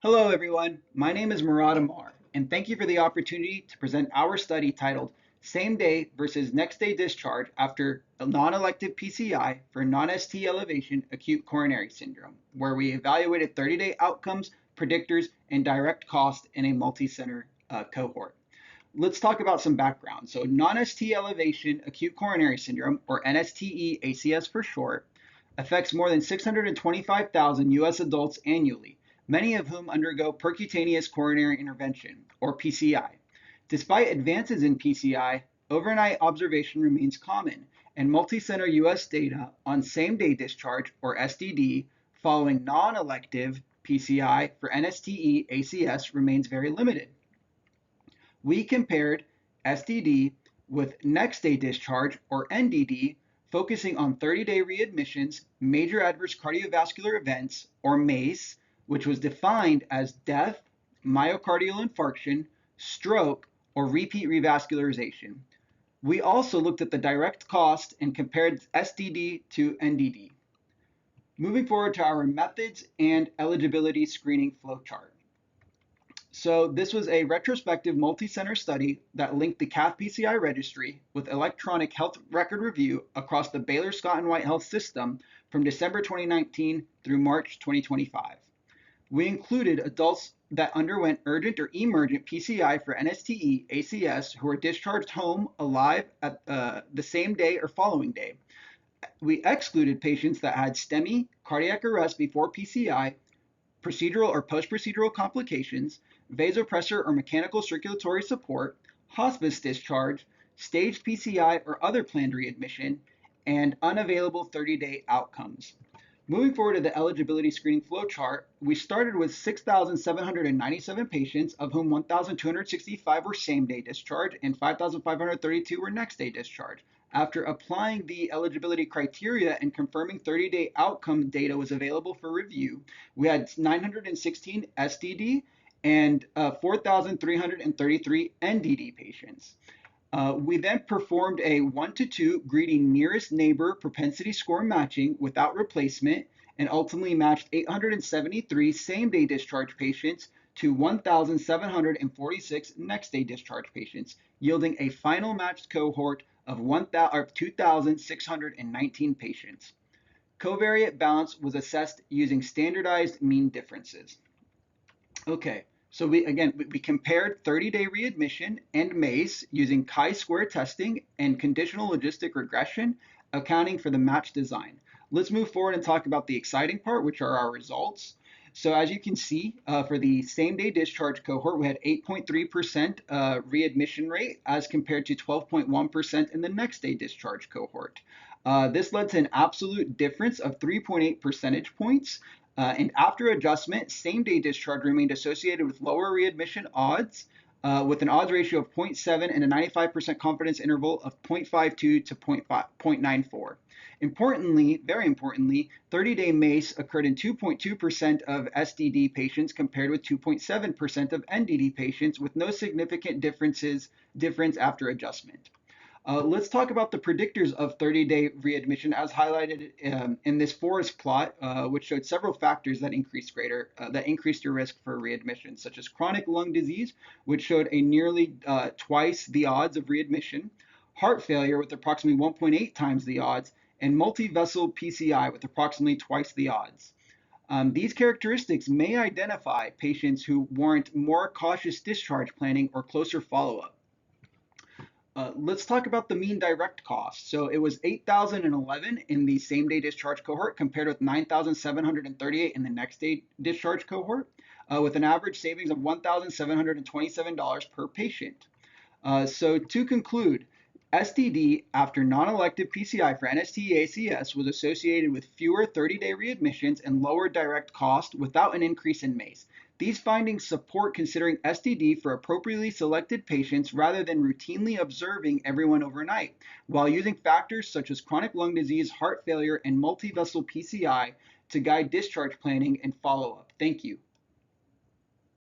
Hello, everyone. My name is Morad Amar, and thank you for the opportunity to present our study titled Same Day versus Next Day Discharge After a Non-Elective PCI for Non-ST Elevation Acute Coronary Syndrome, where we evaluated 30-day outcomes, predictors, and direct cost in a multi-center cohort. Let's talk about some background. So non-ST elevation acute coronary syndrome, or NSTE-ACS for short, affects more than 625,000 US adults annually, many of whom undergo percutaneous coronary intervention, or PCI. Despite advances in PCI, overnight observation remains common, and multicenter US data on same-day discharge, or SDD, following non-elective PCI for NSTE-ACS remains very limited. We compared SDD with next day discharge, or NDD, focusing on 30-day readmissions, major adverse cardiovascular events, or MACE, which was defined as death, myocardial infarction, stroke, or repeat revascularization. We also looked at the direct cost and compared SDD to NDD. Moving forward to our methods and eligibility screening flowchart. So this was a retrospective multi-center study that linked the CAF PCI registry with electronic health record review across the Baylor Scott and White Health System from December 2019 through March 2025. We included adults that underwent urgent or emergent PCI for NSTE-ACS who were discharged home alive at the same day or following day. We excluded patients that had STEMI, cardiac arrest before PCI, procedural or post-procedural complications, vasopressor or mechanical circulatory support, hospice discharge, staged PCI or other planned readmission, and unavailable 30-day outcomes. Moving forward to the eligibility screening flowchart, we started with 6,797 patients, of whom 1,265 were same-day discharge and 5,532 were next-day discharge. After applying the eligibility criteria and confirming 30-day outcome data was available for review, we had 916 SDD and 4,333 NDD patients. We then performed a 1-to-2 greeting nearest neighbor propensity score matching without replacement and ultimately matched 873 same-day discharge patients to 1,746 next-day discharge patients, yielding a final matched cohort of 2,619 patients. Covariate balance was assessed using standardized mean differences. Okay, so we compared 30-day readmission and MACE using chi-square testing and conditional logistic regression, accounting for the match design. Let's move forward and talk about the exciting part, which are our results. So as you can see, for the same-day discharge cohort, we had 8.3% readmission rate as compared to 12.1% in the next-day discharge cohort. This led to an absolute difference of 3.8 percentage points. And after adjustment, same-day discharge remained associated with lower readmission odds, with an odds ratio of 0.7 and a 95% confidence interval of 0.52 to 0.94. Importantly, very importantly, 30-day MACE occurred in 2.2% of SDD patients compared with 2.7% of NDD patients, with no significant difference after adjustment. Let's talk about the predictors of 30-day readmission as highlighted in this forest plot, which showed several factors that increased your risk for readmission, such as chronic lung disease, which showed a nearly twice the odds of readmission, heart failure with approximately 1.8 times the odds, and multi-vessel PCI with approximately twice the odds. These characteristics may identify patients who warrant more cautious discharge planning or closer follow-up. Let's talk about the mean direct cost. So it was 8,011 in the same-day discharge cohort compared with 9,738 in the next-day discharge cohort, with an average savings of $1,727 per patient. So to conclude, SDD after non-elective PCI for NSTE-ACS was associated with fewer 30-day readmissions and lower direct cost without an increase in MACE. These findings support considering SDD for appropriately selected patients rather than routinely observing everyone overnight, while using factors such as chronic lung disease, heart failure, and multi-vessel PCI to guide discharge planning and follow-up. Thank you.